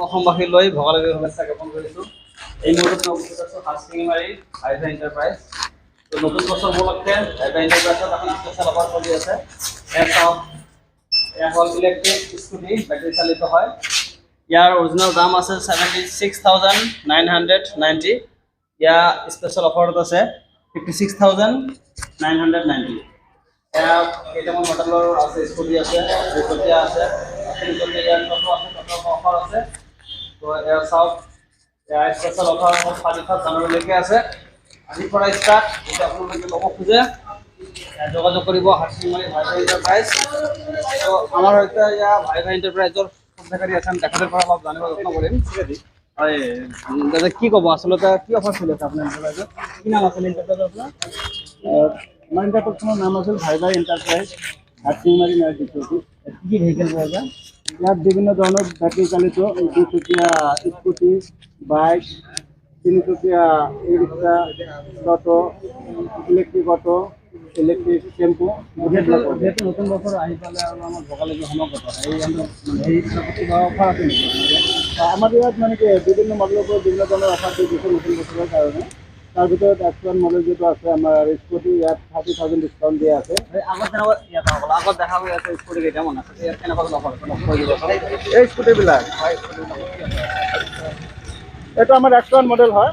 অসমবাসী লৈ ভগালী শুভেচ্ছা জ্ঞাপন কৰিছোঁ। এই মুহূৰ্তত উপস্থিত আছোঁ হাৰচিঙিমাৰী ভাইভা এণ্টাৰপ্ৰাইজ। তো নতুন বছৰ উপলক্ষে ভাইভা এণ্টাৰপ্ৰাইজত এখন স্পেচিয়েল অফাৰ চলি আছে। এয়া হ'ল ইলেক্ট্ৰিক স্কুটি, বেটাৰী চালিত হয়। ইয়াৰ অৰিজিনেল দাম আছে 76,990। ইয়াৰ স্পেচিয়েল অফাৰত আছে 56,990। এয়া কেইটামান মডেলৰ আছে, স্কুটি আছে, দুচকীয়া আছে, ইয়াৰ অফাৰ আছে। তো এয়া চাওক, এয়া স্পেচিয়েল অফাৰ 4 জানুৱাৰীলৈকে আছে। আজিৰ পৰা ষ্টাৰ্ট। যদি আপোনালোকে ল'ব খোজে যোগাযোগ কৰিব হাৰচিঙিমাৰী ভাইভা এণ্টাৰপ্ৰাইজ। তো আমাৰ সৈতে এয়া ভাইভা এণ্টাৰপ্ৰাইজৰ সহকাৰী আছে, তেখেতৰ পৰা অলপ জানিব যত্ন কৰিম। হয় দাদা, কি ক'ব আচলতে কি অফাৰ চলি আছে আপোনাৰ এণ্টাৰপ্ৰাইজত? কি নাম আছিল এণ্টাৰপ্ৰাইজৰ আপোনাৰ? আমাৰ এণ্টাৰপ্ৰাইজৰ নাম আছিল ভাইভা এণ্টাৰপ্ৰাইজ হাৰচিঙিমাৰী নাইট ডিষ্ট্ৰিক্ট। কি ভেহিকেল পোৱা যায়? ইয়াত বিভিন্ন ধৰণৰ বেটাৰী চালিত দুচকীয়া স্কুটি, বাইক, তিনিচকীয়া e rickshaw, auto, electric auto, electric tempo. যেহেতু নতুন বছৰ আহি পালে আৰু আমাৰ ভোগালী সমাগত এই কিবা অফাৰ আছে নেকি? আমাৰ ইয়াত মানে কি বিভিন্ন মডেলৰ পৰা বিভিন্ন ধৰণৰ অফাৰ দি দিছে নতুন বছৰৰ কাৰণে। তাৰ ভিতৰত এক্সপান মডেল যিটো আছে আমাৰ স্কুটি, ইয়াত 30,000 ডিছকাউণ্ট দিয়া আছে। আগত দেখা হৈ আছে স্কুটি কেইটামান আছে, ইয়াত কেনেকুৱা অফাৰ কৈ দিব? এই স্কুটিবিলাক এইটো আমাৰ এক্সপান মডেল হয়।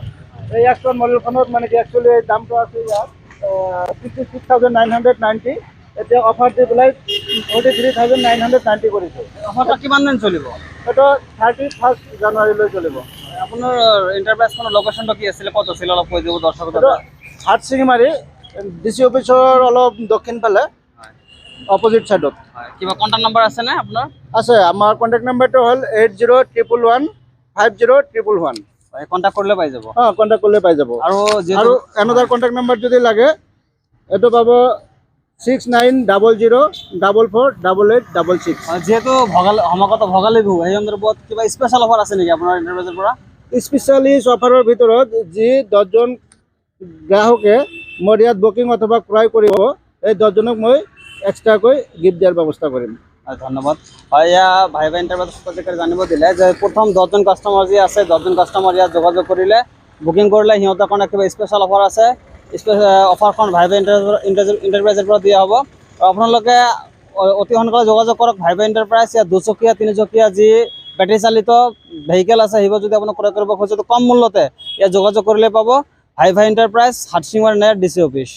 এই এক্সপান মডেলখনত মানে কি একচুৱেলি দামটো আছে ইয়াত 56,990। এতিয়া অফাৰ দি পেলাই 43,990 কৰিছোঁ। অফাৰটা কিমান দিন চলিব? এইটো 31 জানুৱাৰীলৈ চলিব। আপোনাৰ এণ্টাৰপ্ৰাইজখনৰ লোকেশ্যনটো কি আছিলে, ক'ত আছিলে অলপ কৈ দিব দৰ্শক। এইটো হাৰচিঙিমাৰী DC অফিচৰ অলপ দক্ষিণ ফালে অপজিট ছাইডত। কিবা কণ্টেক্ট নম্বৰ আছেনে আপোনাৰ? আছে। আমাৰ কণ্টেক্ট নম্বৰটো হ'ল 8011150111। কণ্টেক্ট কৰিলে পাই যাব। কণ্টেক্ট কৰিলে পাই যাব। আৰু এনাদাৰ কণ্টেক্ট নম্বৰ যদি লাগে এইটো পাব 6900448866। যেহেতু সমাগত ভোগালী বিহু, সেই সন্দৰ্ভত কিবা স্পেচিয়েল অফাৰ আছে নেকি আপোনাৰ এণ্টাৰপ্ৰাইজৰ পৰা? স্পেচিয়েলিষ্ট অফাৰৰ ভিতৰত যি 10জন গ্ৰাহকে মোৰ ইয়াত বুকিং অথবা ক্ৰয় কৰিব, এই 10জনক মই এক্সট্ৰাকৈ গিফ্ট দিয়াৰ ব্যৱস্থা কৰিম। ধন্যবাদ। হয়, এয়া ভাইভা এণ্টাৰপ্ৰাইজৰ জানিব দিলে যে প্ৰথম 10জন কাষ্টমাৰ যি আছে, 10জন কাষ্টমাৰ ইয়াত যোগাযোগ কৰিলে, বুকিং কৰিলে সিহঁতৰ কাৰণে কিবা স্পেচিয়েল অফাৰ আছে। অফাৰখন ভাইভা এণ্টাৰপ্ৰাইজৰ পৰা দিয়া হ'ব। আৰু আপোনালোকে অতি সোনকালে যোগাযোগ কৰক ভাইভা এণ্টাৰপ্ৰাইজ। ইয়াত দুচকীয়া, তিনিচকীয়া যি বেটাৰী চালিত ভেহিকেল আছে, সেইবোৰ যদি আপোনাক ক্ৰয় কৰিব খোজে কম মূল্যতে ইয়াত যোগাযোগ কৰিলে পাব ভাইভা এণ্টাৰপ্ৰাইজ, হাৰচিঙিমাৰী নাইট DC অফিচ।